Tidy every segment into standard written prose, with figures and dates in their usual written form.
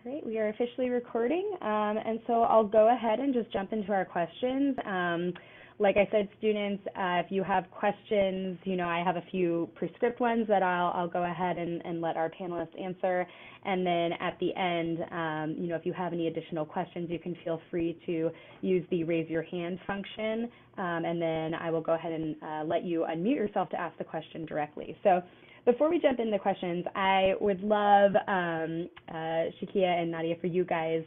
All right, we are officially recording, and so I'll go ahead and just jump into our questions. Like I said, students, if you have questions, I have a few pre-script ones that I'll go ahead and let our panelists answer. And then at the end, if you have any additional questions, you can feel free to use the raise your hand function, and then I will go ahead and let you unmute yourself to ask the question directly. So before we jump into the questions, I would love, Shakia and Nadia, for you guys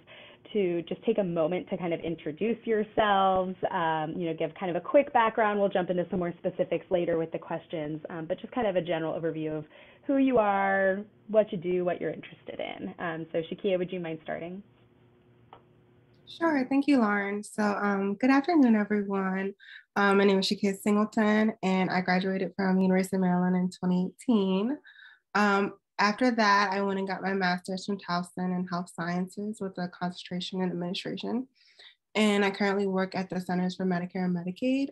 to just take a moment to kind of introduce yourselves, give kind of a quick background. We'll jump into some more specifics later with the questions, but just kind of a general overview of who you are, what you do, what you're interested in. So Shakia, would you mind starting? Sure, thank you, Lauren. So good afternoon, everyone. My name is Shaquille Singleton, and I graduated from University of Maryland in 2018. After that, I went and got my master's from Towson in health sciences with a concentration in administration. And I currently work at the Centers for Medicare and Medicaid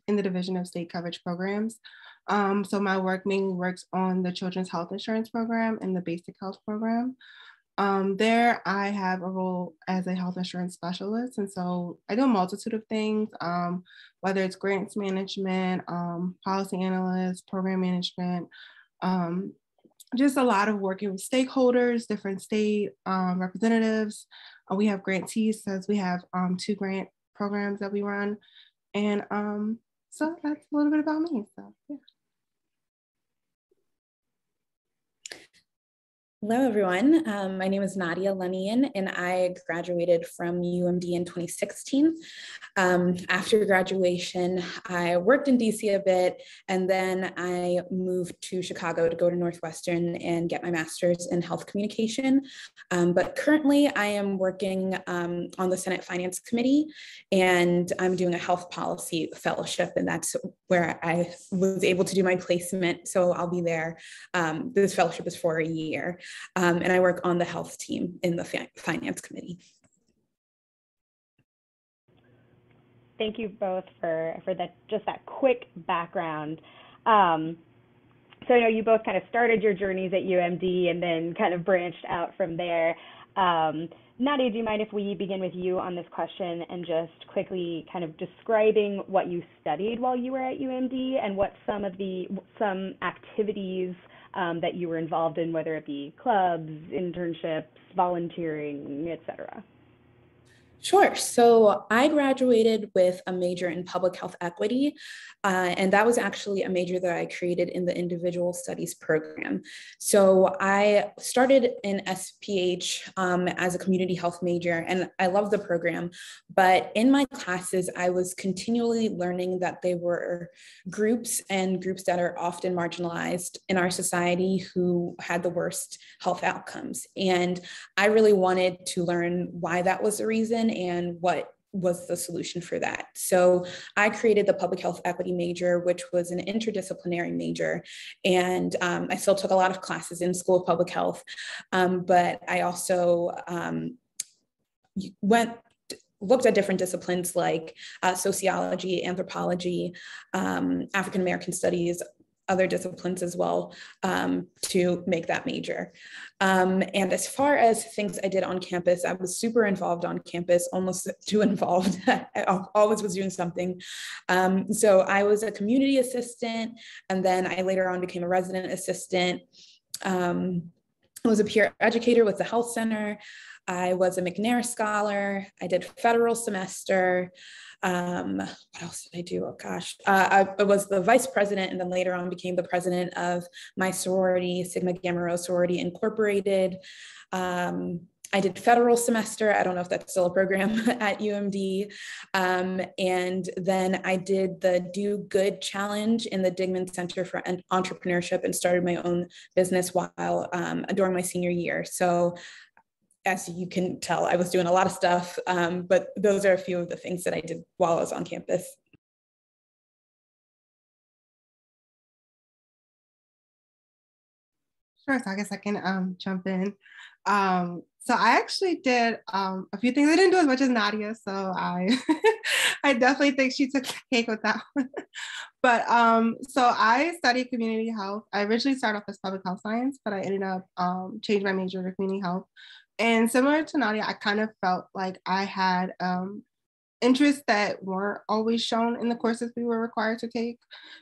in the Division of State Coverage Programs. So my work mainly works on the Children's Health Insurance Program and the Basic Health Program. There, I have a role as a health insurance specialist. And so I do a multitude of things, whether it's grants management, policy analyst, program management, just a lot of working with stakeholders, different state representatives. We have grantees, as we have 2 grant programs that we run. And so that's a little bit about me. So, yeah. Hello, everyone. My name is Nadia Lenian, and I graduated from UMD in 2016. After graduation, I worked in DC a bit, and then I moved to Chicago to go to Northwestern and get my master's in health communication. But currently, I am working on the Senate Finance Committee, and I'm doing a health policy fellowship, and that's where I was able to do my placement. So I'll be there. This fellowship is for a year. And I work on the health team in the finance committee. Thank you both for that quick background. So I know you both kind of started your journeys at UMD and then kind of branched out from there. Nadia, do you mind if we begin with you on this question and just quickly kind of describing what you studied while you were at UMD and what some activities that you were involved in, whether it be clubs, internships, volunteering, et cetera? Sure. So I graduated with a major in public health equity, and that was actually a major that I created in the individual studies program. So I started in SPH as a community health major, and I love the program. But in my classes, I was continually learning that there were groups that are often marginalized in our society who had the worst health outcomes. And I really wanted to learn why that was the reason and what was the solution for that. So I created the public health equity major, which was an interdisciplinary major. And I still took a lot of classes in School of Public Health, but I also looked at different disciplines like sociology, anthropology, African-American studies, other disciplines as well to make that major. And as far as things I did on campus, I was super involved on campus, almost too involved. I always was doing something. So I was a community assistant, and then I later on became a resident assistant. I was a peer educator with the health center. I was a McNair scholar. I did federal semester. What else did I do? Oh gosh, I was the vice president and then later on became the president of my sorority, Sigma Gamma Rho Sorority Incorporated. I did federal semester. I don't know if that's still a program at UMD. And then I did the Do Good Challenge in the Digman Center for Entrepreneurship and started my own business while during my senior year. So as you can tell, I was doing a lot of stuff, but those are a few of the things that I did while I was on campus. Sure, so I guess I can jump in. So I actually did a few things. I didn't do as much as Nadia, so I I definitely think she took the cake with that one. But so I studied community health. I originally started off as public health science, but I ended up changing my major to community health. And similar to Nadia, I kind of felt like I had interests that weren't always shown in the courses we were required to take.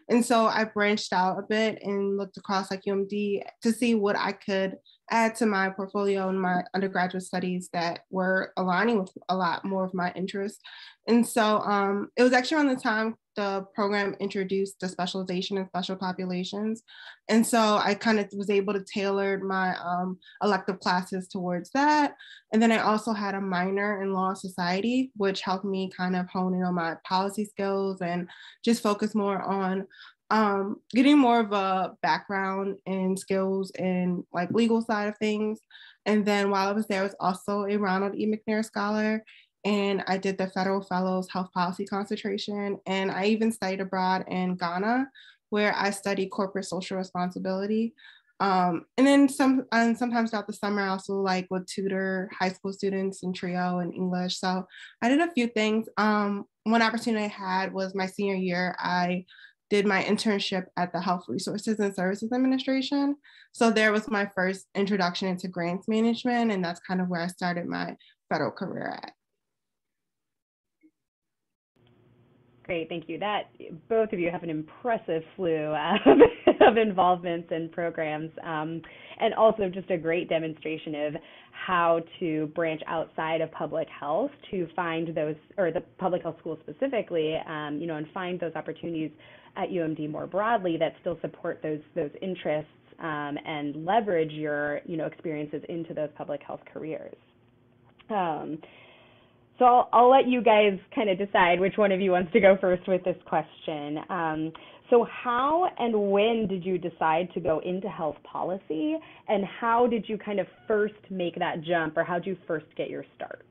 And so I branched out a bit and looked across like UMD to see what I could add to my portfolio in my undergraduate studies that were aligning with a lot more of my interests. And so it was actually around the time the program introduced the specialization in special populations. And so I kind of was able to tailor my elective classes towards that. And then I also had a minor in law and society, which helped me kind of hone in on my policy skills and just focus more on getting more of a background and skills in like legal side of things. And then while I was there, I was also a Ronald E. McNair Scholar. And I did the Federal Fellows Health Policy concentration. And I even studied abroad in Ghana, where I studied corporate social responsibility. And then sometimes throughout the summer, I also like would tutor high school students in trio and English. So I did a few things. One opportunity I had was my senior year, I did my internship at the Health Resources and Services Administration. So there was my first introduction into grants management, and that's kind of where I started my federal career at. Great, thank you. That both of you have an impressive slew of involvements and programs, and also just a great demonstration of how to branch outside of public health to find those, or the public health school specifically, and find those opportunities at UMD more broadly that still support those interests and leverage your experiences into those public health careers. So I'll let you guys kind of decide which one of you wants to go first with this question. So how and when did you decide to go into health policy, and how did you kind of first make that jump, or how did you first get your start?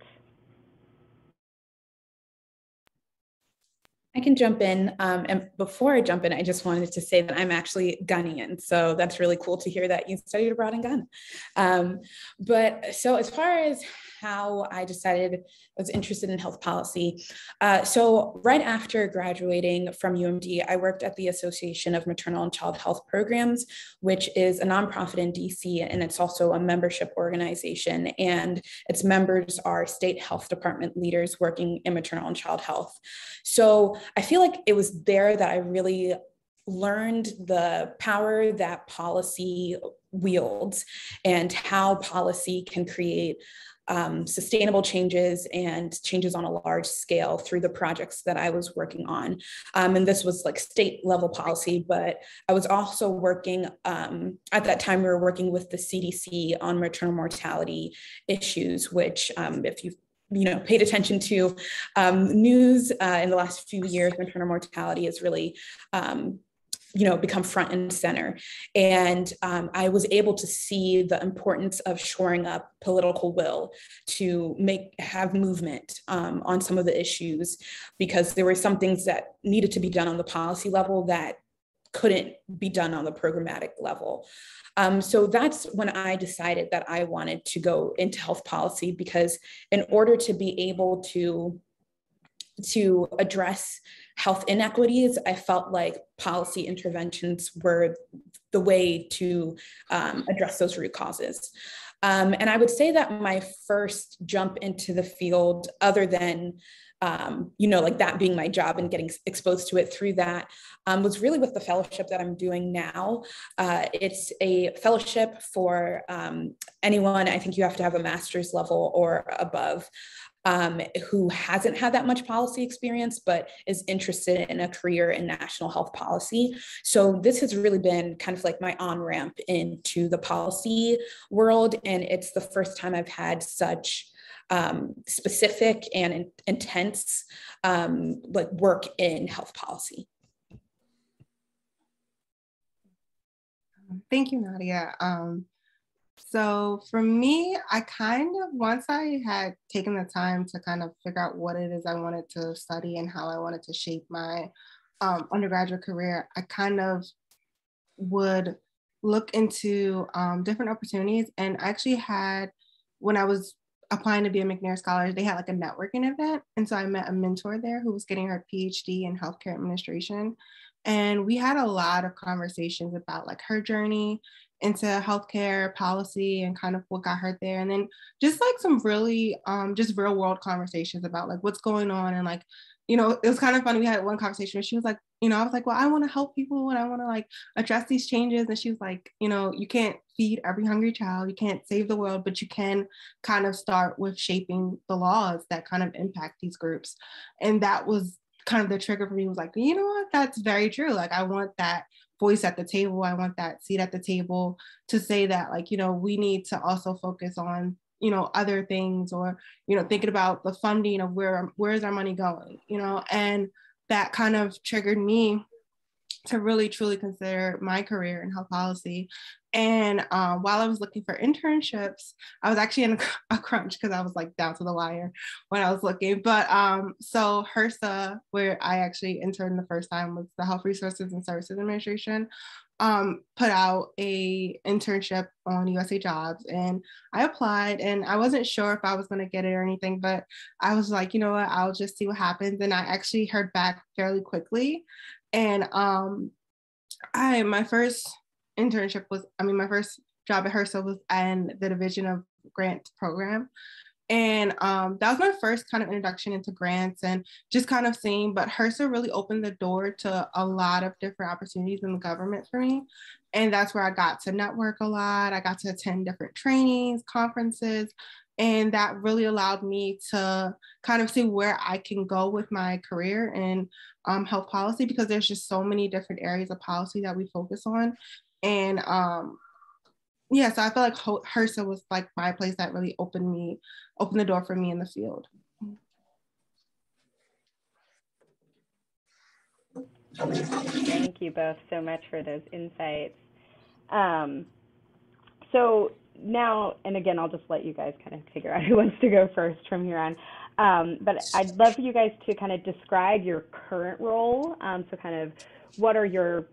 I can jump in. And before I jump in, I just wanted to say that I'm actually Ghanaian. So that's really cool to hear that you studied abroad in Ghana. But so as far as how I decided I was interested in health policy. So right after graduating from UMD, I worked at the Association of Maternal and Child Health Programs, which is a nonprofit in DC, and it's also a membership organization. And its members are state health department leaders working in maternal and child health. So I feel like it was there that I really learned the power that policy wields and how policy can create sustainable changes and changes on a large scale through the projects that I was working on. And this was like state level policy, but I was also working, at that time we were working with the CDC on maternal mortality issues, which if you've paid attention to news in the last few years, maternal mortality is really become front and center. And I was able to see the importance of shoring up political will to have movement on some of the issues, because there were some things that needed to be done on the policy level that couldn't be done on the programmatic level. So that's when I decided that I wanted to go into health policy, because in order to be able to address health inequities, I felt like policy interventions were the way to address those root causes. And I would say that my first jump into the field, other than like that being my job and getting exposed to it through that, was really with the fellowship that I'm doing now. It's a fellowship for anyone. I think you have to have a master's level or above, who hasn't had that much policy experience, but is interested in a career in national health policy. So this has really been kind of like my on-ramp into the policy world. And it's the first time I've had such specific and intense work in health policy. Thank you, Nadia. So for me, I once I had taken the time to kind of figure out what it is I wanted to study and how I wanted to shape my undergraduate career, I kind of would look into different opportunities. And I actually had, when I was applying to be a McNair Scholar, they had like a networking event. And so I met a mentor there who was getting her PhD in healthcare administration. And we had a lot of conversations about like her journey into healthcare policy and kind of what got her there. And then just like some really just real world conversations about like what's going on. And like, you know, it was kind of funny. We had one conversation where she was like, you know, I was like, well, I want to help people and I want to like address these changes. And she was like, you know, you can't feed every hungry child. You can't save the world, but you can kind of start with shaping the laws that kind of impact these groups. And that was kind of the trigger for me, was like, you know what, that's very true. Like, I want that voice at the table. I want that seat at the table to say that, like, you know, we need to also focus on, you know, other things, or, you know, thinking about the funding of where is our money going, you know. And that kind of triggered me to really truly consider my career in health policy. And while I was looking for internships, I was actually in a crunch because I was like down to the wire when I was looking. But so HRSA, where I actually interned the first time, was the Health Resources and Services Administration, put out a internship on USA Jobs, and I applied, and I wasn't sure if I was going to get it or anything, but I was like, you know what, I'll just see what happens. And I actually heard back fairly quickly. And my first internship was, my first job at HRSA was in the Division of Grants program. And that was my first kind of introduction into grants and just kind of seeing, but HRSA really opened the door to a lot of different opportunities in the government for me. And that's where I got to network a lot. I got to attend different trainings, conferences, and that really allowed me to kind of see where I can go with my career in health policy, because there's just so many different areas of policy that we focus on. And yeah, so I feel like HRSA was like my place that really opened the door for me in the field. Thank you both so much for those insights. So now, and again, I'll just let you guys kind of figure out who wants to go first from here on. But I'd love for you guys to kind of describe your current role. So kind of what are your,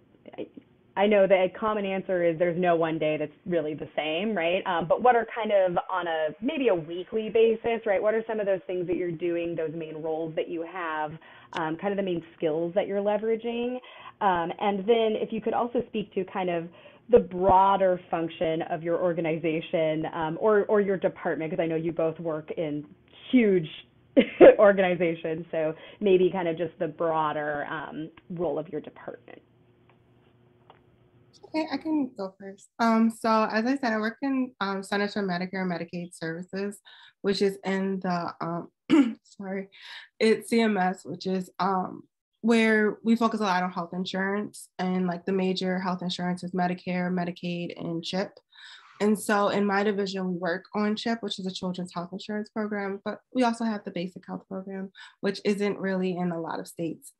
I know that a common answer is there's no one day that's really the same, right? But what are kind of on maybe a weekly basis, right? What are some of those things that you're doing, those main roles that you have, kind of the main skills that you're leveraging? And then if you could also speak to kind of the broader function of your organization or your department, because I know you both work in huge organizations, so maybe kind of just the broader role of your department. Okay, I can go first. So as I said, I work in Centers for Medicare and Medicaid Services, which is in the, it's CMS, which is where we focus a lot on health insurance, and like the major health insurance is Medicare, Medicaid, and CHIP. And so in my division, we work on CHIP, which is a children's health insurance program, but we also have the basic health program, which isn't really in a lot of states.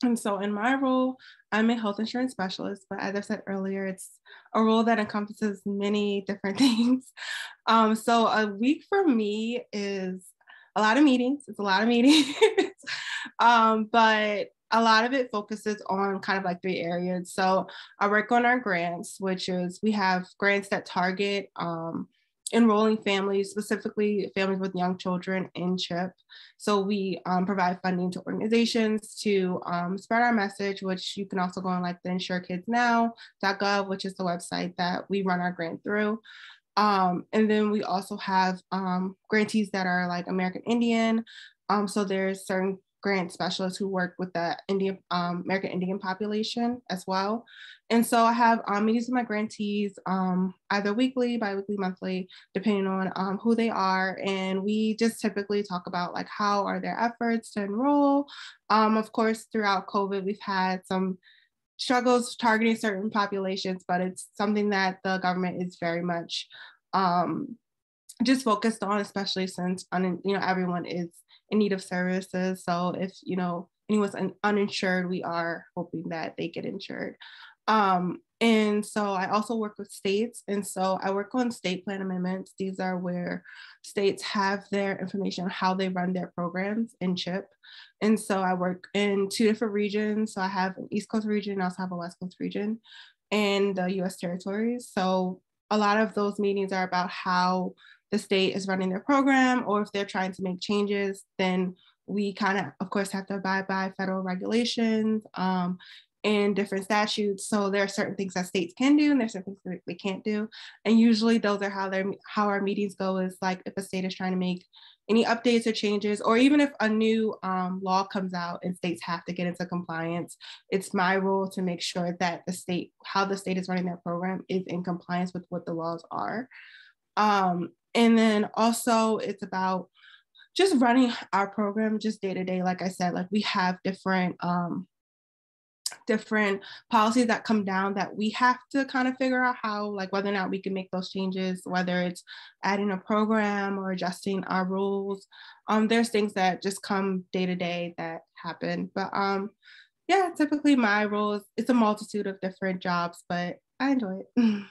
And so in my role, I'm a health insurance specialist, but as I said earlier, it's a role that encompasses many different things. So a week for me is a lot of meetings. It's a lot of meetings, but a lot of it focuses on kind of like 3 areas. So I work on our grants, which is we have grants that target enrolling families, specifically families with young children in CHIP. So we provide funding to organizations to spread our message, which you can also go on like the insurekidsnow.gov, which is the website that we run our grant through. And then we also have grantees that are like American Indian. So there's certain grant specialists who work with the American Indian population as well. And so I have meetings with my grantees either weekly, bi-weekly, monthly, depending on who they are. And we just typically talk about like how are their efforts to enroll. Of course, throughout COVID, we've had some struggles targeting certain populations, but it's something that the government is very much just focused on, especially since everyone is in need of services. So if anyone's uninsured, we are hoping that they get insured. And so I also work with states. And so I work on state plan amendments. These are where states have their information on how they run their programs in CHIP. And so I work in 2 different regions. So I have an East Coast region, I also have a West Coast region. in the US territories. So a lot of those meetings are about how the state is running their program, or if they're trying to make changes, then we kind of course, have to abide by federal regulations and different statutes. So there are certain things that states can do, and there's certain things that they can't do. And usually those are how our meetings go, is like if a state is trying to make any updates or changes, or even if a new law comes out and states have to get into compliance, it's my role to make sure that how the state is running their program is in compliance with what the laws are. And then also it's about just running our program just day to day. Like I said, like we have different policies that come down that we have to kind of figure out how, like whether or not we can make those changes, whether it's adding a program or adjusting our rules. There's things that just come day to day that happen. But yeah, typically my role it's a multitude of different jobs, but I enjoy it.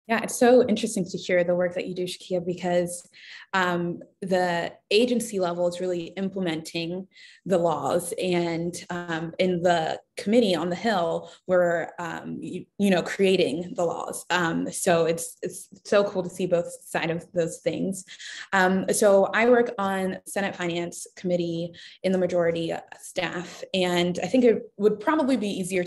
Yeah, it's so interesting to hear the work that you do, Shakia, because the agency level is really implementing the laws, and in the committee on the Hill, we're creating the laws. So it's so cool to see both sides of those things. So I work on Senate Finance Committee in the majority staff, and I think it would probably be easier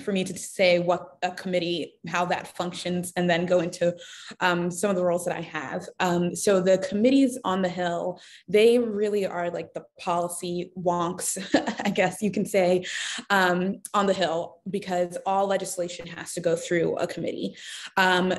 for me to say what a committee, how that functions, and then go into some of the roles that I have. So the committees on the Hill, they really are like the policy wonks, I guess you can say, on the Hill, because all legislation has to go through a committee.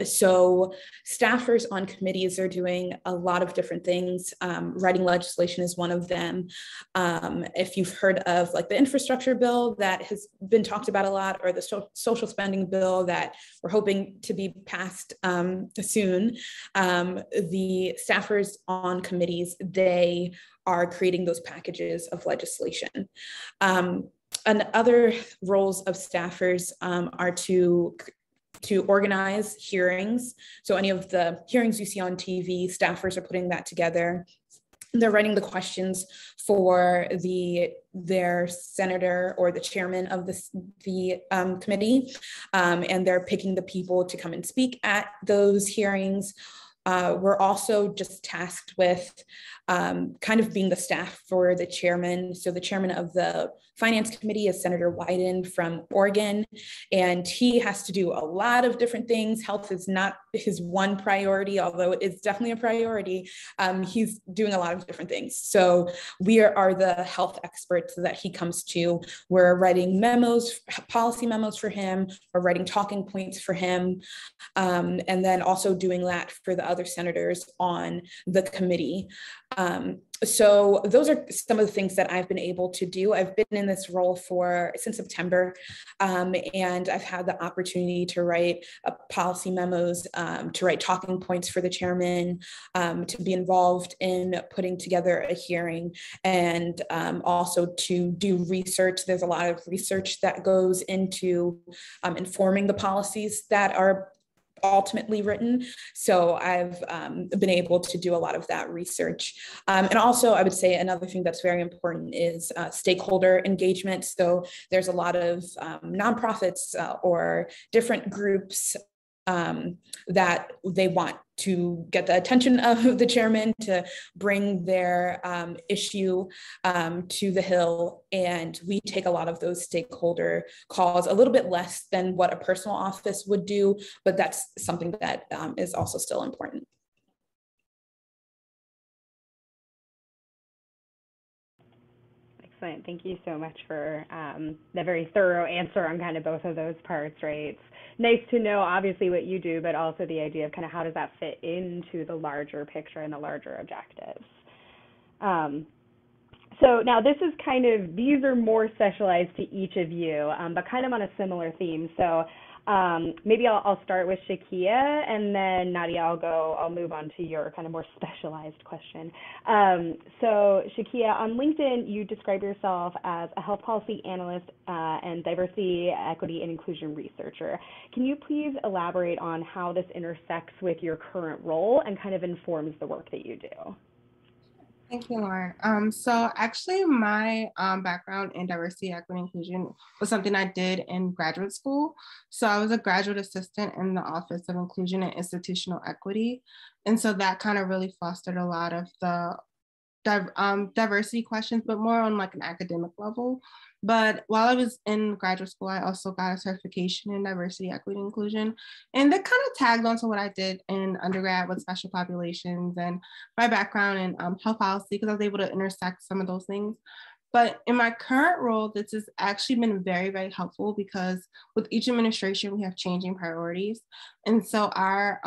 So staffers on committees are doing a lot of different things. Writing legislation is one of them. If you've heard of like the infrastructure bill that has been talked about a lot, or the social spending bill that we're hoping to be passed soon, the staffers on committees, they are creating those packages of legislation. And other roles of staffers are to organize hearings. So any of the hearings you see on TV, staffers are putting that together. They're writing the questions for their senator or the chairman of the committee, and they're picking the people to come and speak at those hearings. We're also just tasked with kind of being the staff for the chairman. So the chairman of the Finance Committee is Senator Wyden from Oregon, and he has to do a lot of different things. Health is not his one priority, although it is definitely a priority. He's doing a lot of different things. So we are the health experts that he comes to. We're writing memos, policy memos for him. We're writing talking points for him, and then also doing that for the other senators on the committee. So those are some of the things that I've been able to do. I've been in this role since September, and I've had the opportunity to write policy memos, to write talking points for the chairman, to be involved in putting together a hearing, and also to do research. There's a lot of research that goes into informing the policies that are ultimately written. So I've been able to do a lot of that research. And also I would say another thing that's very important is stakeholder engagement. So there's a lot of nonprofits or different groups that they want to get the attention of the chairman to bring their issue to the Hill. And we take a lot of those stakeholder calls, a little bit less than what a personal office would do, but that's something that is also still important. Excellent. Thank you so much for the very thorough answer on kind of both of those parts, right? It's nice to know obviously what you do, but also the idea of kind of how does that fit into the larger picture and the larger objectives. So now this is these are more specialized to each of you, but kind of on a similar theme. So maybe I'll start with Shakia, and then Nadia, I'll move on to your kind of more specialized question. So Shakia, on LinkedIn, you describe yourself as a health policy analyst and diversity, equity, and inclusion researcher. Can you please elaborate on how this intersects with your current role and kind of informs the work that you do? Thank you, Lauren. So actually my background in diversity, equity, inclusion was something I did in graduate school. So I was a graduate assistant in the Office of Inclusion and Institutional Equity. And so that kind of really fostered a lot of the diversity questions, but more on like an academic level. But while I was in graduate school, I also got a certification in diversity, equity, inclusion. And that kind of tagged onto what I did in undergrad with special populations and my background in health policy, because I was able to intersect some of those things. But in my current role, this has actually been very, very helpful because with each administration, we have changing priorities. And so our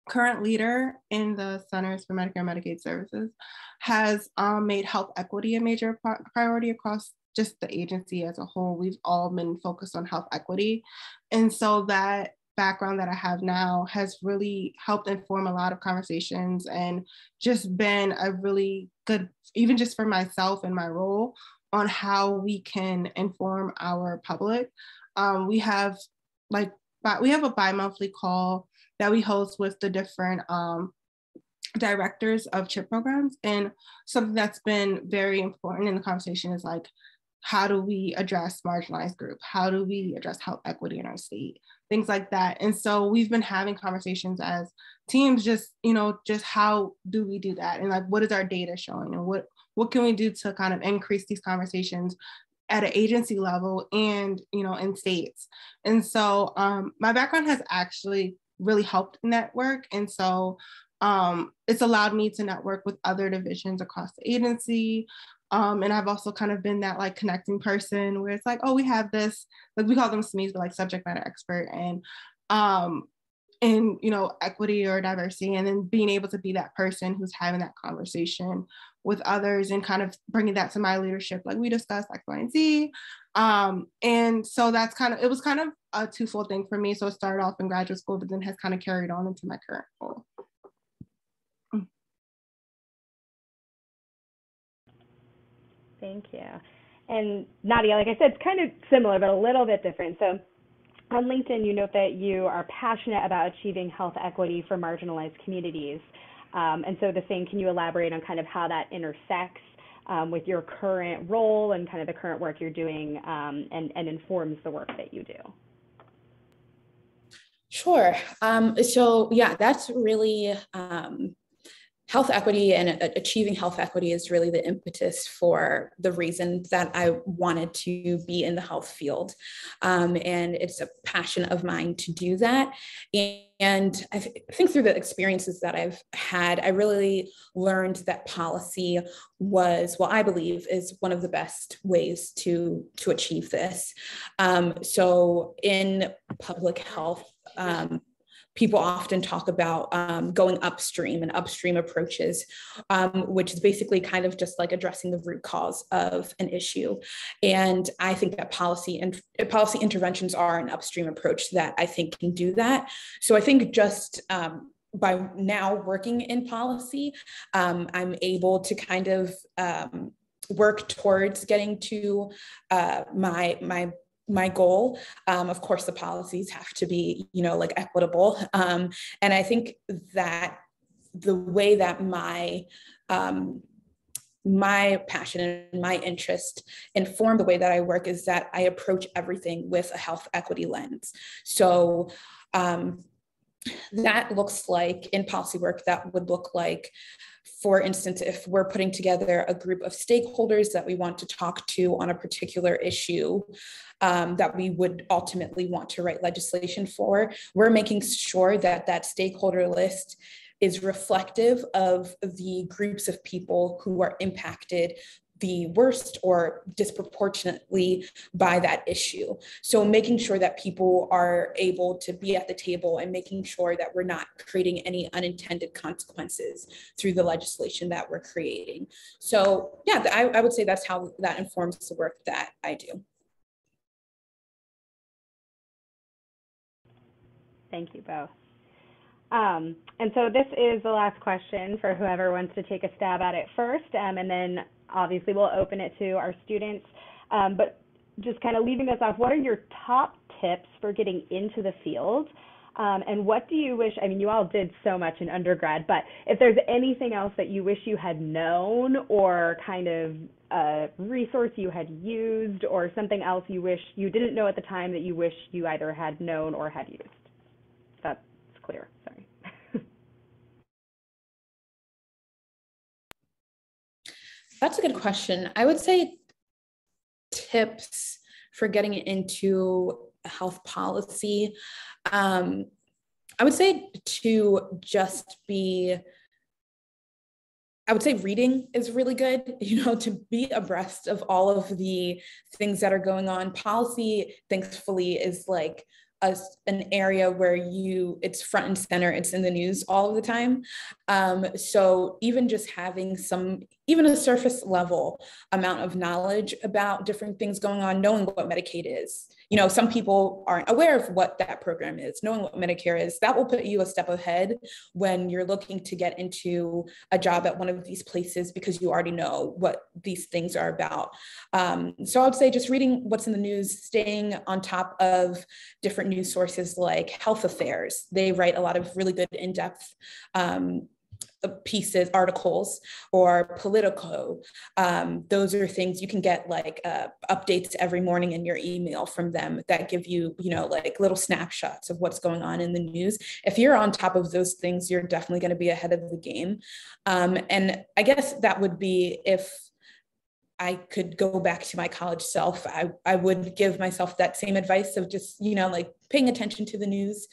current leader in the Centers for Medicare and Medicaid Services has made health equity a major priority across just the agency as a whole. We've all been focused on health equity. And so that background that I have now has really helped inform a lot of conversations and just been a really good, even just for myself and my role, on how we can inform our public. We have like, we have a bi-monthly call that we host with the different directors of CHIP programs. And something that's been very important in the conversation is like, how do we address marginalized group? How do we address health equity in our state? Things like that. And so we've been having conversations as teams, just, just how do we do that? And like, what is our data showing? And what can we do to kind of increase these conversations at an agency level and, in states? And so my background has actually really helped in that work. And so it's allowed me to network with other divisions across the agency. And I've also kind of been that like connecting person where it's like, oh, we have this, like we call them SMEs, but like subject matter expert and in, equity or diversity, and then being able to be that person who's having that conversation with others and kind of bringing that to my leadership, like we discussed X, Y, and Z. And so it was kind of a twofold thing for me. So it started off in graduate school, but then has kind of carried on into my current role. Thank you. And Nadia, like I said, it's kind of similar, but a little bit different. So on LinkedIn, you note that you are passionate about achieving health equity for marginalized communities. And so the same, can you elaborate on kind of how that intersects with your current role and kind of the current work you're doing and informs the work that you do? Sure. So yeah, that's really health equity and achieving health equity is really the impetus for the reason that I wanted to be in the health field. And it's a passion of mine to do that. And I think through the experiences that I've had, I really learned that policy was, well, I believe is one of the best ways to achieve this. So in public health, people often talk about going upstream and upstream approaches, which is basically kind of just like addressing the root cause of an issue. And I think that policy interventions are an upstream approach that I think can do that. So I think just by now working in policy, I'm able to kind of work towards getting to my goal. Of course, the policies have to be, like equitable. And I think that the way that my passion and my interest inform the way that I work is that I approach everything with a health equity lens. So that looks like in policy work, that would look like, for instance, if we're putting together a group of stakeholders that we want to talk to on a particular issue that we would ultimately want to write legislation for, we're making sure that that stakeholder list is reflective of the groups of people who are impacted the worst or disproportionately by that issue. So making sure that people are able to be at the table and making sure that we're not creating any unintended consequences through the legislation that we're creating. So yeah, I would say that's how that informs the work that I do. Thank you both. And so this is the last question for whoever wants to take a stab at it first, and then obviously we'll open it to our students. But just kind of leaving this off, what are your top tips for getting into the field? And what do you wish, I mean, you all did so much in undergrad, but if there's anything else that you wish you had known, or kind of a resource you had used, or something else you wish you didn't know at the time that you wish you either had known or had used. That's clear, sorry. That's a good question. I would say tips for getting into health policy. I would say to just be, I would say reading is really good, to be abreast of all of the things that are going on. Policy, thankfully, is like an area where it's front and center, it's in the news all of the time. So even just having even a surface level amount of knowledge about different things going on, knowing what Medicaid is. Some people aren't aware of what that program is. Knowing what Medicare is, that will put you a step ahead when you're looking to get into a job at one of these places, because you already know what these things are about. So I would say just reading what's in the news, staying on top of different news sources like Health Affairs. They write a lot of really good in-depth pieces, articles, or Politico. Those are things you can get, like updates every morning in your email from them that give you, like little snapshots of what's going on in the news. If you're on top of those things, you're definitely going to be ahead of the game. And I guess that would be, if I could go back to my college self, I would give myself that same advice of just, like paying attention to the news.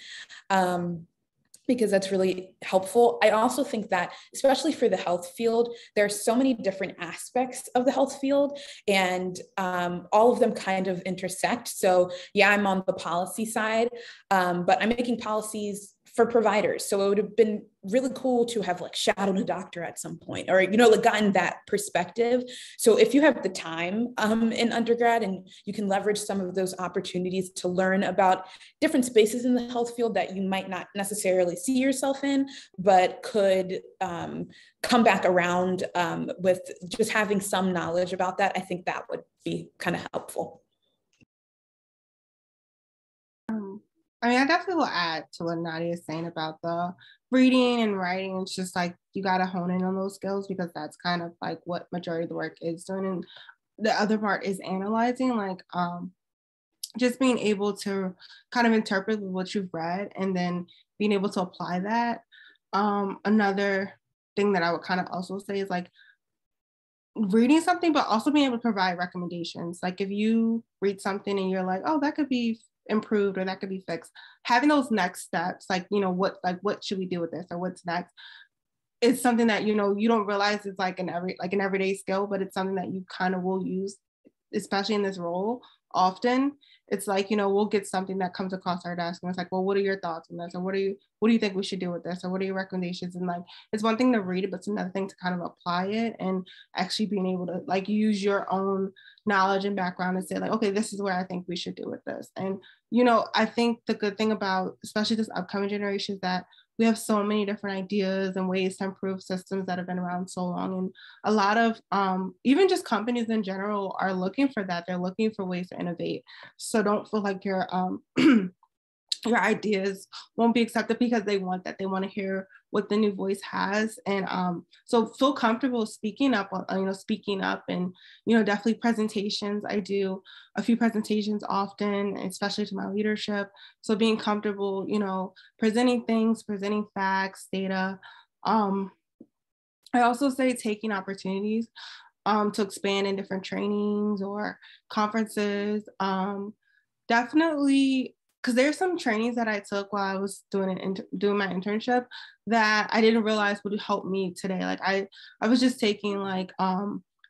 Because that's really helpful. I also think that, especially for the health field, there are so many different aspects of the health field, and all of them kind of intersect. So yeah, I'm on the policy side, but I'm making policies for providers. So it would have been really cool to have like shadowed a doctor at some point, or, like gotten that perspective. So if you have the time in undergrad, and you can leverage some of those opportunities to learn about different spaces in the health field that you might not necessarily see yourself in, but could come back around with just having some knowledge about that, I think that would be kind of helpful. I definitely will add to what Nadia is saying about the reading and writing. It's just like, you got to hone in on those skills, because that's kind of like what majority of the work is doing. And the other part is analyzing, like just being able to kind of interpret what you've read and then being able to apply that. Another thing that I would kind of also say is like reading something, but also being able to provide recommendations. Like if you read something and you're like, oh, that could be improved or that could be fixed, having those next steps, like, what should we do with this, or what's next, it's something that, you don't realize is like an everyday skill, but it's something that you kind of will use, especially in this role often. It's like, we'll get something that comes across our desk and it's like, well, what are your thoughts on this? Or what do you think we should do with this? Or what are your recommendations? And like, it's one thing to read it, but it's another thing to kind of apply it and actually being able to like use your own knowledge and background and say like, okay, this is where I think we should do with this. And, I think the good thing about, especially this upcoming generation, is that we have so many different ideas and ways to improve systems that have been around so long. And a lot of even just companies in general are looking for that. They're looking for ways to innovate. So don't feel like your your ideas won't be accepted because they want that. They want to hear what the new voice has. And so feel comfortable speaking up and, definitely presentations. I do a few presentations often, especially to my leadership. So being comfortable, presenting things, presenting facts, data. I also say taking opportunities to expand in different trainings or conferences. Definitely, because there's some trainings that I took while I was doing my internship that I didn't realize would help me today. Like I was just taking like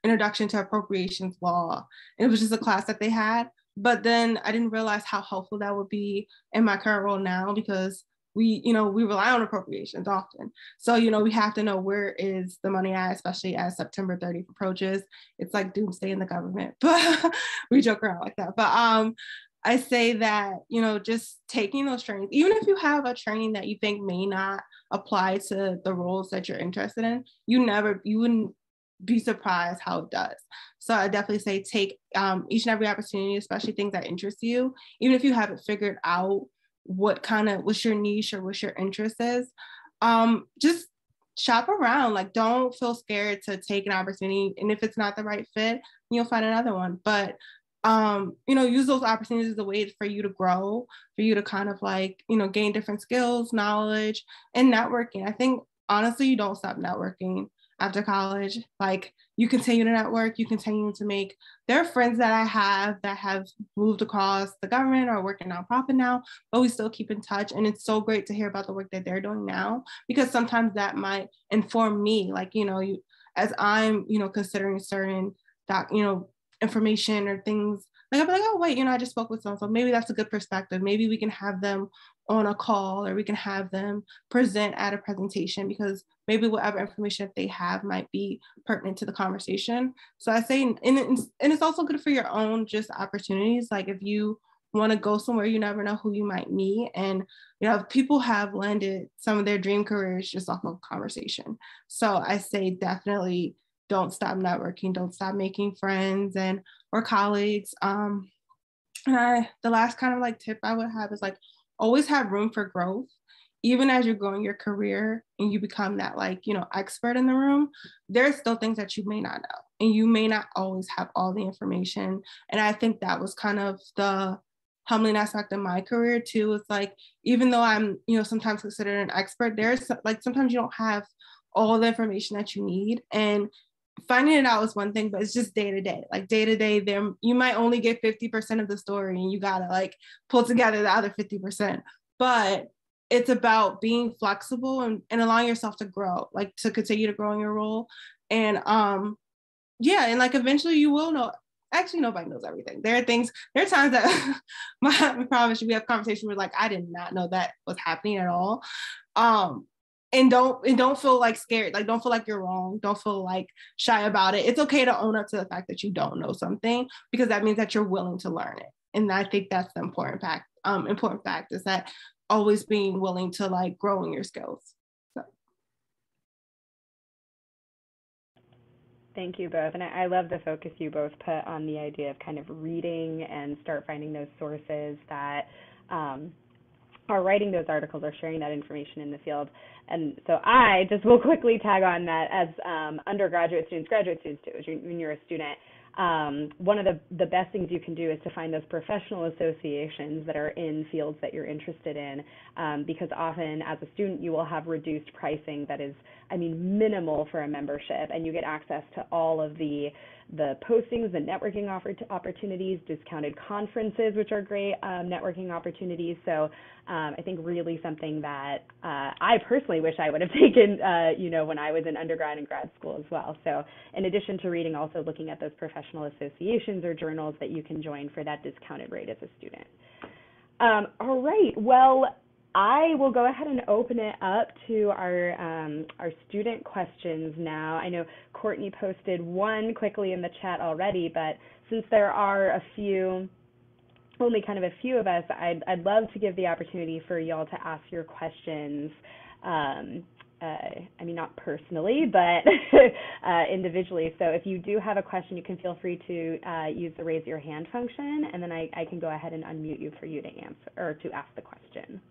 Introduction to Appropriations Law, and it was just a class that they had, but then I didn't realize how helpful that would be in my current role now, because we rely on appropriations often. So, we have to know where is the money at, especially as September 30th approaches. It's like doomsday in the government, but we joke around like that. But I say that, just taking those trainings, even if you have a training that you think may not apply to the roles that you're interested in, you wouldn't be surprised how it does. So I definitely say take each and every opportunity, especially things that interest you, even if you haven't figured out what's your niche or what's your interest is. Just shop around. Like, don't feel scared to take an opportunity. And if it's not the right fit, you'll find another one. But use those opportunities as a way for you to grow, for you to kind of like, gain different skills, knowledge, and networking. I think honestly, you don't stop networking after college. Like, you continue to network, you continue to make, there are friends that I have that have moved across the government or work in nonprofit now, but we still keep in touch. And it's so great to hear about the work that they're doing now, because sometimes that might inform me, like, as I'm, considering certain information or things, like I'll be like, oh wait, I just spoke with someone, so maybe that's a good perspective. Maybe we can have them on a call, or we can have them present at a presentation, because maybe whatever information that they have might be pertinent to the conversation. So I say, and it's also good for your own just opportunities. Like, if you want to go somewhere, you never know who you might meet. And people have landed some of their dream careers just off of conversation. So I say definitely don't stop networking, don't stop making friends or colleagues. And the last kind of like tip I would have is like, always have room for growth. Even as you're growing your career and you become that expert in the room, there's still things that you may not know, and you may not always have all the information. And I think that was kind of the humbling aspect of my career too. It's like, even though I'm, sometimes considered an expert, there's like, sometimes you don't have all the information that you need. And finding it out is one thing, but it's just day to day. Like, day to day, there you might only get 50% of the story, and you gotta like pull together the other 50%. But it's about being flexible and allowing yourself to grow, like to continue to grow in your role. And and like eventually you will know. Actually, nobody knows everything. There are times that I promise you, we have conversations where like, I did not know that was happening at all. And don't feel like scared. Like, don't feel like you're wrong. Don't feel like shy about it. It's okay to own up to the fact that you don't know something, because that means that you're willing to learn it. And I think that's the important fact is that always being willing to like grow in your skills. So. Thank you both. And I love the focus you both put on the idea of kind of reading and start finding those sources that are writing those articles or sharing that information in the field. And so I just will quickly tag on that as undergraduate students, graduate students too, when you're a student. One of the best things you can do is to find those professional associations that are in fields that you're interested in, because often as a student you will have reduced pricing that is, minimal for a membership, and you get access to all of the postings, the networking opportunities, discounted conferences, which are great networking opportunities. So I think really something that I personally wish I would have taken, when I was in undergrad and grad school as well. So in addition to reading, also looking at those professional associations or journals that you can join for that discounted rate as a student. All right, well, I will go ahead and open it up to our student questions now. I know Courtney posted one quickly in the chat already, but since there are only kind of a few of us, I'd love to give the opportunity for y'all to ask your questions. Not personally, but individually. So if you do have a question, you can feel free to use the raise your hand function, and then I can go ahead and unmute you for you to answer or to ask the question.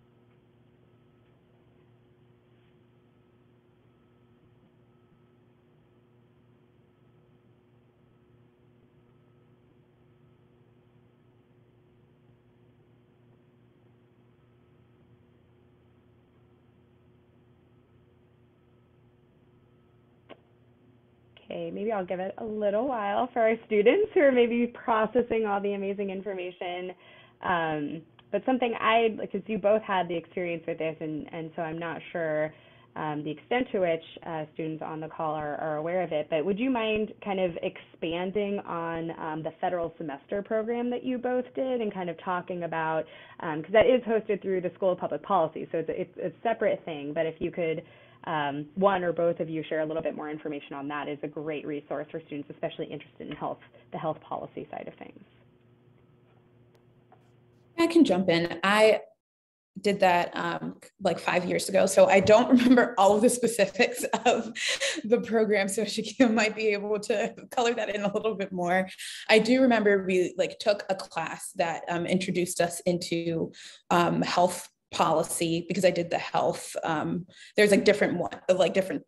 Okay, maybe I'll give it a little while for our students who are maybe processing all the amazing information. But something because you both had the experience with this, and so I'm not sure the extent to which students on the call are aware of it, but would you mind kind of expanding on the federal semester program that you both did, and kind of talking about, because that is hosted through the School of Public Policy, so it's a separate thing, but if you could one or both of you share a little bit more information on that, is a great resource for students, especially interested in the health policy side of things. I can jump in. did that like 5 years ago. So I don't remember all of the specifics of the program. So Shaquille might be able to color that in a little bit more. I do remember we like took a class that introduced us into health policy, because I did the health. There's like different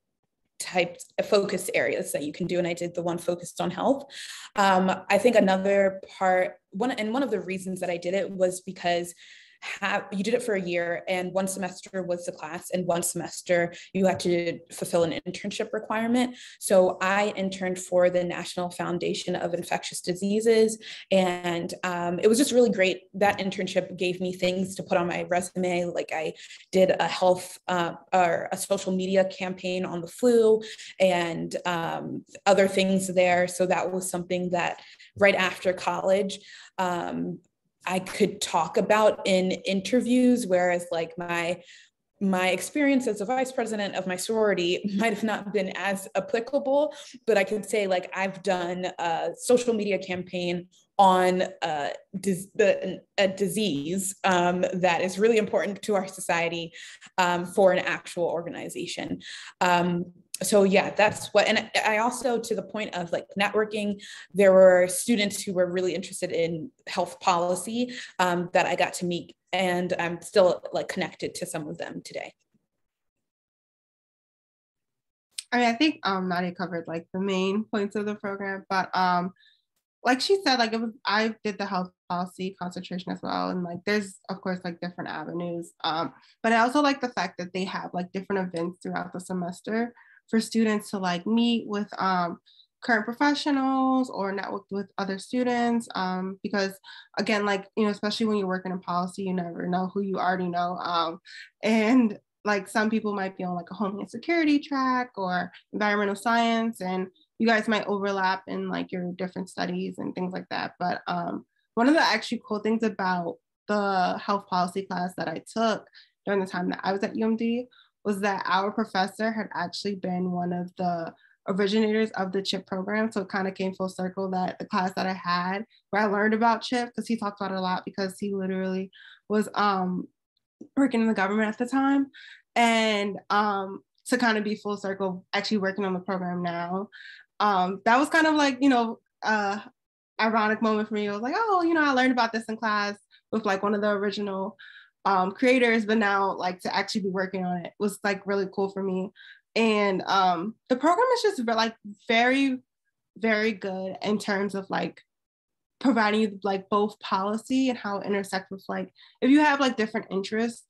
types of focus areas that you can do, and I did the one focused on health. I think another part, one of the reasons that I did it was because you did it for a year, and one semester was the class, and one semester you had to fulfill an internship requirement. So I interned for the National Foundation of Infectious Diseases, and it was just really great. That internship gave me things to put on my resume. Like I did a health or a social media campaign on the flu, and other things there. So that was something that right after college, I could talk about in interviews, whereas like my experience as a vice president of my sorority might have not been as applicable, but I could say like I've done a social media campaign on a disease that is really important to our society for an actual organization. So yeah, that's what, and I also, to the point of like networking, there were students who were really interested in health policy that I got to meet, and I'm still like connected to some of them today. I mean, I think Nadia covered like the main points of the program, but like she said, like I did the health policy concentration as well, and like there's of course like different avenues, but I also like the fact that they have like different events throughout the semester for students to like meet with current professionals or network with other students, because again, like, you know, especially when you're working in policy, you never know who you already know, and like some people might be on like a homeland security track or environmental science, and you guys might overlap in like your different studies and things like that. But one of the actually cool things about the health policy class that I took during the time that I was at UMD was that our professor had actually been one of the originators of the CHIP program. So it kind of came full circle that the class that I had where I learned about CHIP, because he talked about it a lot because he literally was working in the government at the time. And to kind of be full circle, actually working on the program now, that was kind of like, you know, ironic moment for me. I was like, oh, you know, I learned about this in class with like one of the original creators, but now like to actually be working on it was like really cool for me. And the program is just like very, very good in terms of like providing you like both policy and how it intersects with like, if you have like different interests,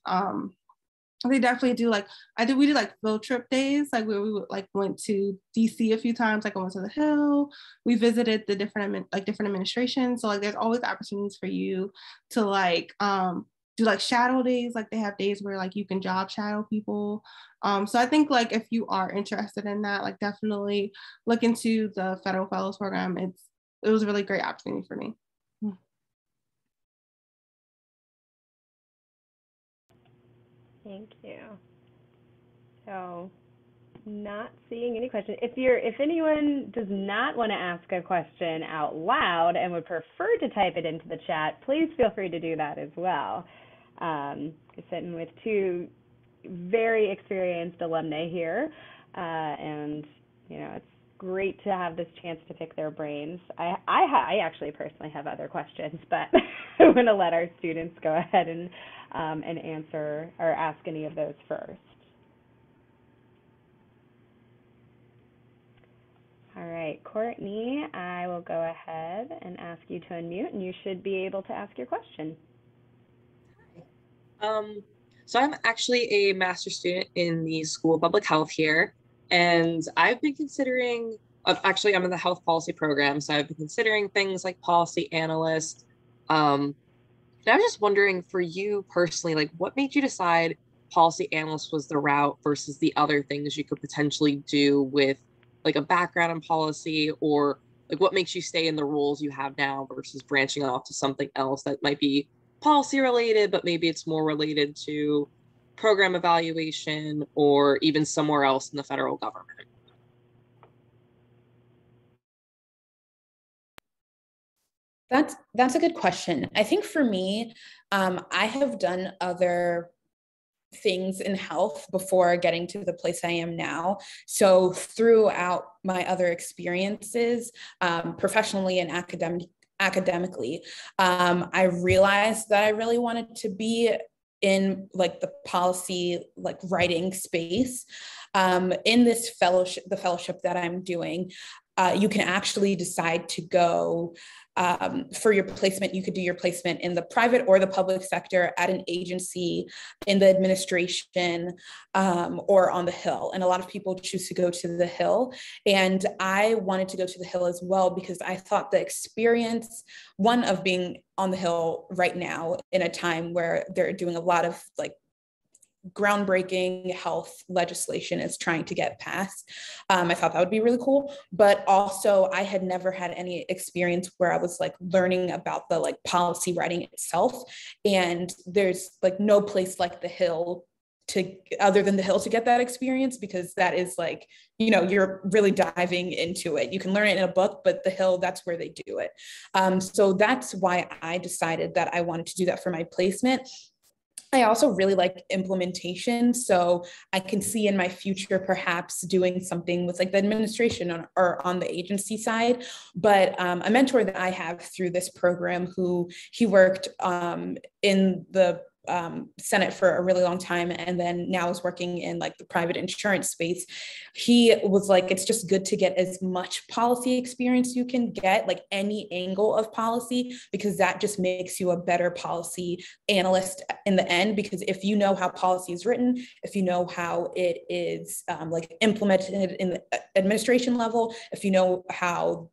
they definitely do. Like we did like field trip days, like where we would like went to DC a few times, like I went to the Hill, we visited the different administrations. So like there's always opportunities for you to like do like shadow days, like they have days where like you can job shadow people. So I think like if you are interested in that, like definitely look into the Federal Fellows Program. It was a really great opportunity for me. Thank you. So, not seeing any questions. If anyone does not want to ask a question out loud and would prefer to type it into the chat, please feel free to do that as well. We're sitting with two very experienced alumni here, and you know it's great to have this chance to pick their brains. I actually personally have other questions, but I'm going to let our students go ahead and answer or ask any of those first. All right, Courtney, I will go ahead and ask you to unmute, and you should be able to ask your question. So I'm actually a master's student in the School of Public Health here, and I've been considering, actually I'm in the health policy program, so I've been considering things like policy analyst. And I was just wondering for you personally, like what made you decide policy analyst was the route versus the other things you could potentially do with like a background in policy, or like what makes you stay in the roles you have now versus branching off to something else that might be policy related, but maybe it's more related to program evaluation or even somewhere else in the federal government? That's a good question. I think for me, I have done other things in health before getting to the place I am now. So throughout my other experiences, professionally and academically, I realized that I really wanted to be in like the policy, like writing space. In this fellowship, the fellowship that I'm doing, you can actually decide to go for your placement. You could do your placement in the private or the public sector, at an agency, in the administration, or on the Hill. And a lot of people choose to go to the Hill. And I wanted to go to the Hill as well, because I thought the experience, one, of being on the Hill right now in a time where they're doing a lot of like groundbreaking health legislation is trying to get passed. I thought that would be really cool, but also I had never had any experience where I was like learning about the like policy writing itself. And there's like no place like the Hill other than the Hill to get that experience, because that is like, you know, you're really diving into it. You can learn it in a book, but the Hill, that's where they do it. So that's why I decided that I wanted to do that for my placement. I also really like implementation. So I can see in my future perhaps doing something with like the administration or on the agency side. But a mentor that I have through this program, who he worked in the Senate for a really long time, and then now is working in like the private insurance space. He was like, it's just good to get as much policy experience you can get, like any angle of policy, because that just makes you a better policy analyst in the end. Because if you know how policy is written, if you know how it is like implemented in the administration level, if you know how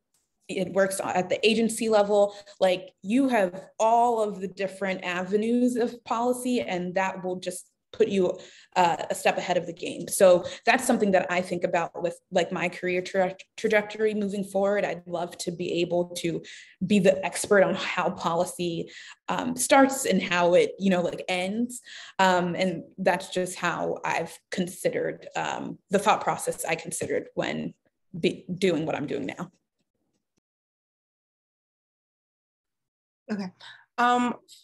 it works at the agency level, like you have all of the different avenues of policy, and that will just put you a step ahead of the game. So that's something that I think about with like my career trajectory moving forward. I'd love to be able to be the expert on how policy starts and how it, you know, like ends. And that's just how I've considered the thought process I considered when doing what I'm doing now. Okay.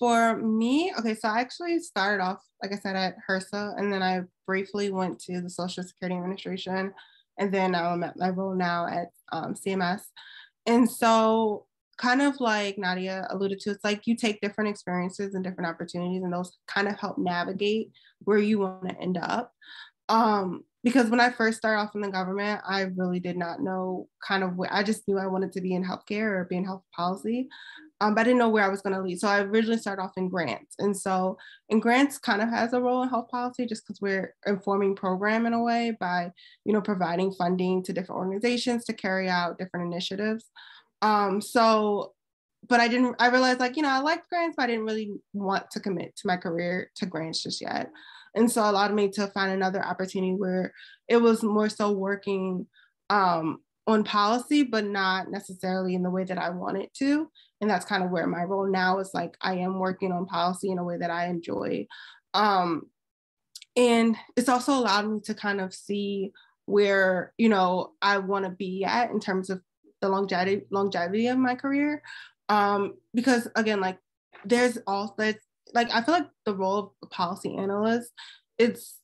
For me, okay, so I actually started off, like I said, at HRSA, and then I briefly went to the Social Security Administration, and then I'm at my role now at CMS. And so kind of like Nadia alluded to, it's like you take different experiences and different opportunities, and those kind of help navigate where you want to end up. Because when I first started off in the government, I really did not know kind of where, I just knew I wanted to be in healthcare or be in health policy. But I didn't know where I was going to lead. So I originally started off in grants. And so, and grants kind of has a role in health policy, just because we're informing program in a way by, you know, providing funding to different organizations to carry out different initiatives. But I realized, like, you know, I liked grants, but I didn't really want to commit to my career to grants just yet. And so it allowed me to find another opportunity where it was more so working on policy, but not necessarily in the way that I wanted to. And that's kind of where my role now is, like, I am working on policy in a way that I enjoy. And it's also allowed me to kind of see where, you know, I want to be at in terms of the longevity of my career. Because again, like there's also, like, I feel like the role of a policy analyst, it's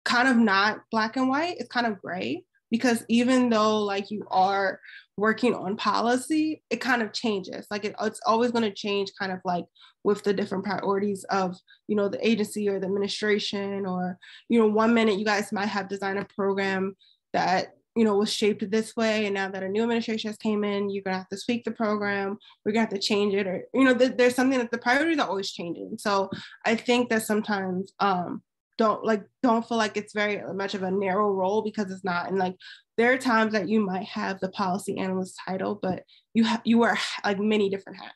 kind of not black and white, it's kind of gray. Because even though like you are working on policy, it kind of changes. Like it's always going to change kind of like with the different priorities of, you know, the agency or the administration, or, you know, one minute you guys might have designed a program that, you know, was shaped this way. And now that a new administration has came in, you're going to have to tweak the program. We're going to have to change it. Or, you know, there's something that the priorities are always changing. So I think that sometimes, don't feel like it's very much of a narrow role, because it's not. And like there are times that you might have the policy analyst title, but you wear like many different hats.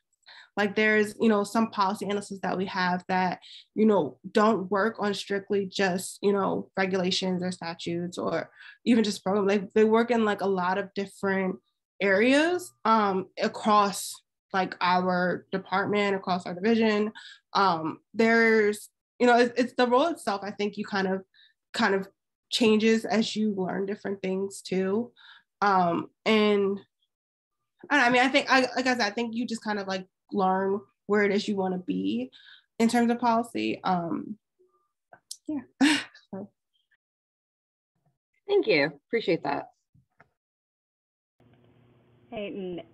Like there's, you know, some policy analysts that we have that, you know, don't work on strictly just, you know, regulations or statutes or even just programs. Like they work in like a lot of different areas across like our department, across our division. There's, you know, it's the role itself. I think you kind of changes as you learn different things too. And I mean, I think, like I said, I think you just kind of like learn where it is you want to be in terms of policy. Yeah. Thank you. Appreciate that. Hey,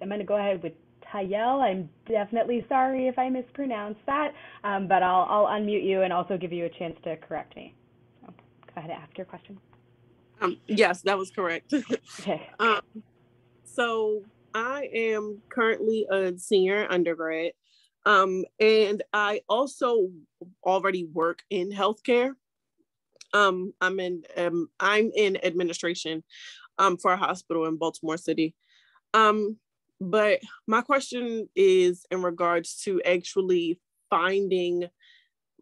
I'm going to go ahead with Tayel. I'm definitely sorry if I mispronounced that, but I'll unmute you and also give you a chance to correct me. So go ahead and ask your question. Yes, that was correct. Okay. So I am currently a senior undergrad, and I also already work in healthcare. I'm in administration for a hospital in Baltimore City. But my question is in regards to actually finding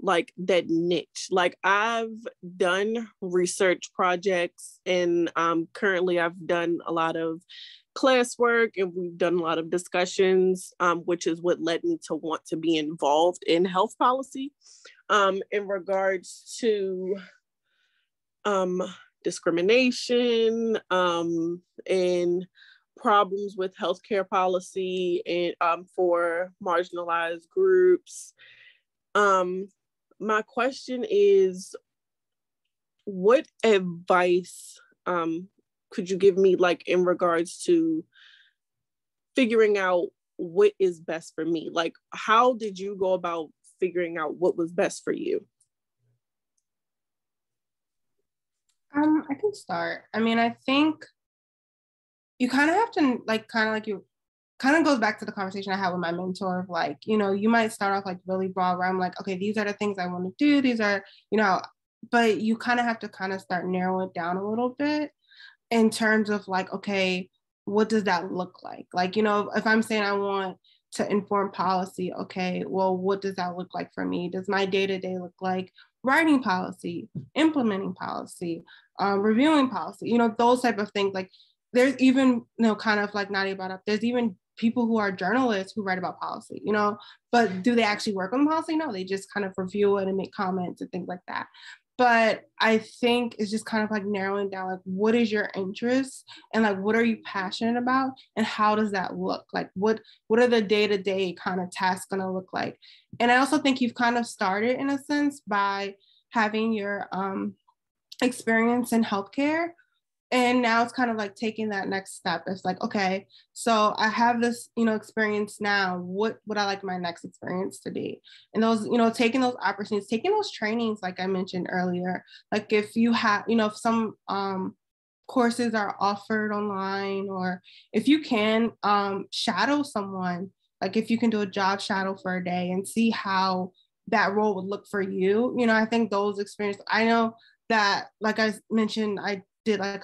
like that niche. Like I've done research projects, and currently I've done a lot of classwork, and we've done a lot of discussions, which is what led me to want to be involved in health policy in regards to discrimination and problems with healthcare policy and for marginalized groups. My question is, what advice could you give me, like in regards to figuring out what is best for me? Like, how did you go about figuring out what was best for you? I can start. I mean, I think you kind of have to kind of goes back to the conversation I had with my mentor of like, you know, you might start off like really broad where I'm like, okay, these are the things I want to do. These are, you know, but you kind of have to kind of start narrowing it down a little bit in terms of like, okay, what does that look like? Like, you know, if I'm saying I want to inform policy, okay, well, what does that look like for me? Does my day-to-day look like writing policy, implementing policy, reviewing policy, you know, those type of things. Like there's even, you know, kind of like Nadia brought up, there's even people who are journalists who write about policy, you know, but do they actually work on policy? No, they just kind of review it and make comments and things like that. But I think it's just kind of like narrowing down, like, what is your interest and like, what are you passionate about? And how does that look? Like, what are the day-to-day kind of tasks going to look like? And I also think you've kind of started in a sense by having your experience in healthcare. And now it's kind of like taking that next step. It's like, okay, so I have this, you know, experience now. What would I like my next experience to be? And those, you know, taking those opportunities, taking those trainings, like I mentioned earlier, like if you have, you know, if some courses are offered online, or if you can shadow someone, like if you can do a job shadow for a day and see how that role would look for you. You know, I think those experiences, I know that, like I mentioned, I did like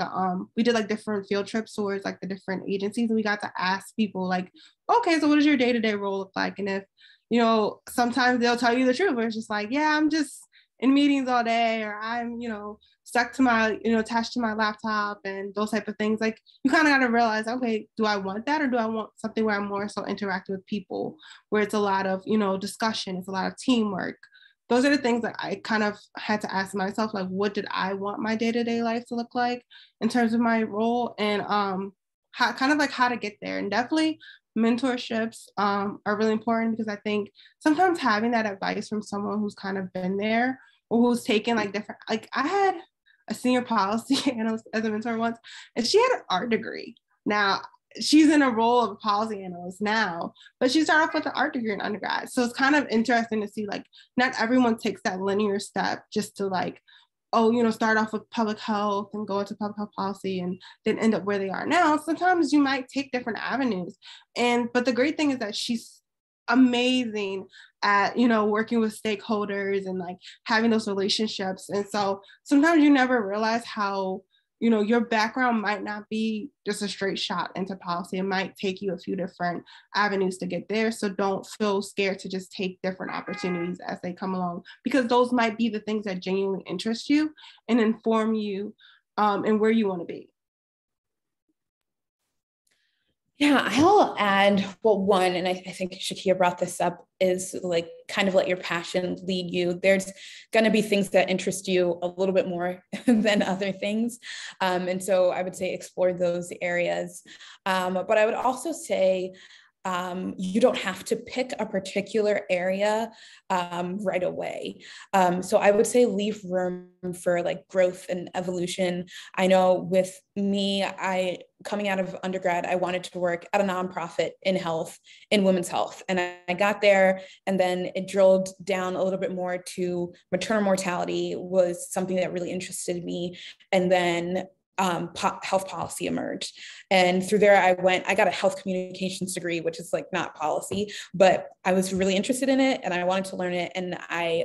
we did like different field trips towards like the different agencies, and we got to ask people like, okay, so what does your day-to-day role look like? And if, you know, sometimes they'll tell you the truth, where it's just like, yeah, I'm just in meetings all day, or I'm, you know, stuck to my, you know, attached to my laptop and those type of things. Like you kind of got to realize, okay, do I want that, or do I want something where I'm more so interacting with people, where it's a lot of, you know, discussion, it's a lot of teamwork. Those are the things that I kind of had to ask myself, like, what did I want my day-to-day life to look like in terms of my role, and how, kind of like how to get there. And definitely mentorships are really important, because I think sometimes having that advice from someone who's kind of been there, or who's taken like different, like I had a senior policy analyst as a mentor once, and she had an art degree. Now, she's in a role of a policy analyst now, but she started off with an art degree in undergrad. So it's kind of interesting to see, like, not everyone takes that linear step just to like, oh, you know, start off with public health and go into public health policy and then end up where they are now. Sometimes you might take different avenues. But the great thing is that she's amazing at, you know, working with stakeholders and like having those relationships. And so sometimes you never realize how, you know, your background might not be just a straight shot into policy. It might take you a few different avenues to get there. So don't feel scared to just take different opportunities as they come along, because those might be the things that genuinely interest you and inform you and where you want to be. Yeah, I'll add, well, one, and I think Shakia brought this up, is like kind of let your passion lead you. There's going to be things that interest you a little bit more than other things. And so I would say explore those areas. But I would also say, you don't have to pick a particular area right away. So I would say leave room for like growth and evolution. I know with me, coming out of undergrad, I wanted to work at a nonprofit in health, in women's health. And I got there, and then it drilled down a little bit more to maternal mortality was something that really interested me. And then health policy emerged. And through there, I got a health communications degree, which is like not policy, but I was really interested in it and I wanted to learn it. And I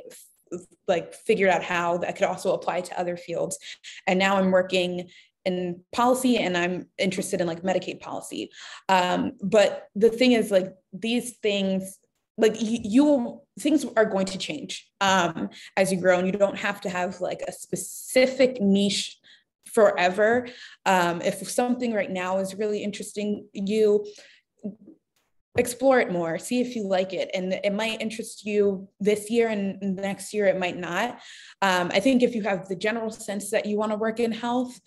like figured out how that could also apply to other fields. And now I'm working in policy and I'm interested in like Medicaid policy. But the thing is like these things, like things are going to change as you grow, and you don't have to have like a specific niche forever. If something right now is really interesting you, explore it more, see if you like it, and it might interest you this year and next year it might not. I think if you have the general sense that you want to work in health,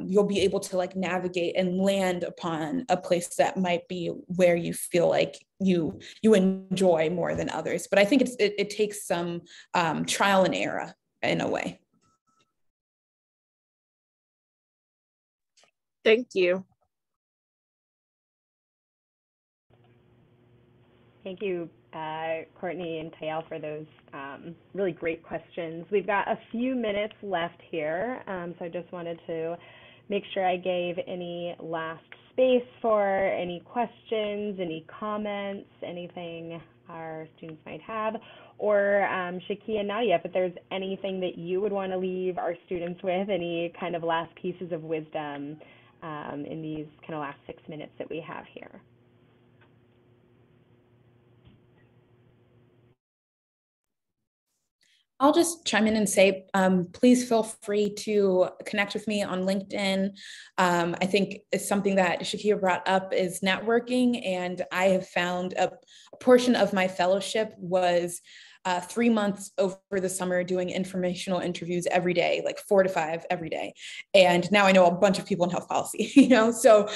you'll be able to like navigate and land upon a place that might be where you feel like you enjoy more than others. But I think it takes some trial and error in a way. Thank you. Thank you, Courtney and Tayal, for those really great questions. We've got a few minutes left here, so I just wanted to make sure I gave any last space for any questions, any comments, anything our students might have, or Shaquille and Nadia, if there's anything that you would want to leave our students with, any kind of last pieces of wisdom in these kind of last 6 minutes that we have here. I'll just chime in and say, please feel free to connect with me on LinkedIn. I think it's something that Shakia brought up is networking, and I have found a portion of my fellowship was 3 months over the summer doing informational interviews every day, like 4 to 5 every day. And now I know a bunch of people in health policy, you know, so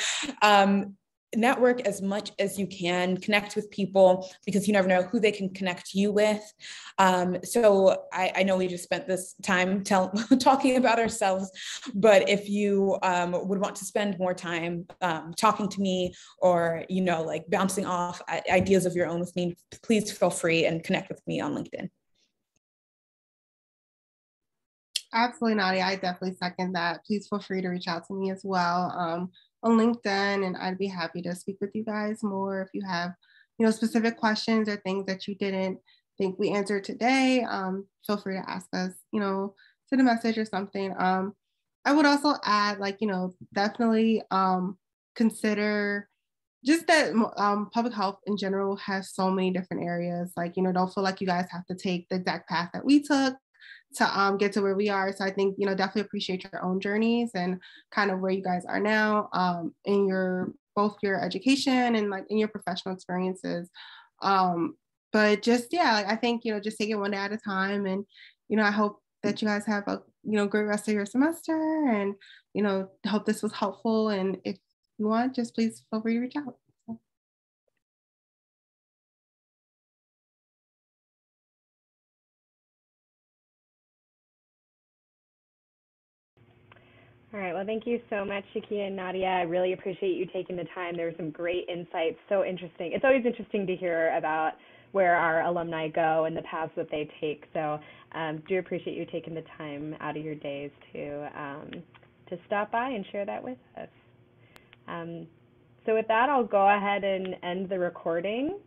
network as much as you can, connect with people, because you never know who they can connect you with. So I know we just spent this time talking about ourselves, but if you would want to spend more time talking to me, or, you know, like bouncing off ideas of your own with me, please feel free and connect with me on LinkedIn. Absolutely, Nadia. I definitely second that. Please feel free to reach out to me as well on LinkedIn, and I'd be happy to speak with you guys more if you have, you know, specific questions or things that you didn't think we answered today. Feel free to ask us, you know, send a message or something. I would also add, like, you know, definitely consider just that public health in general has so many different areas. Like, you know, don't feel like you guys have to take the exact path that we took to get to where we are. So I think, you know, definitely appreciate your own journeys and kind of where you guys are now in your both your education and like in your professional experiences. But just, yeah, like, I think, you know, just take it one day at a time. And, you know, I hope that you guys have a, you know, great rest of your semester, and, you know, hope this was helpful. And if you want, just please feel free to reach out. All right, well, thank you so much, Shakia and Nadia. I really appreciate you taking the time. There were some great insights, so interesting. It's always interesting to hear about where our alumni go and the paths that they take. So do appreciate you taking the time out of your days to stop by and share that with us. So with that, I'll go ahead and end the recording.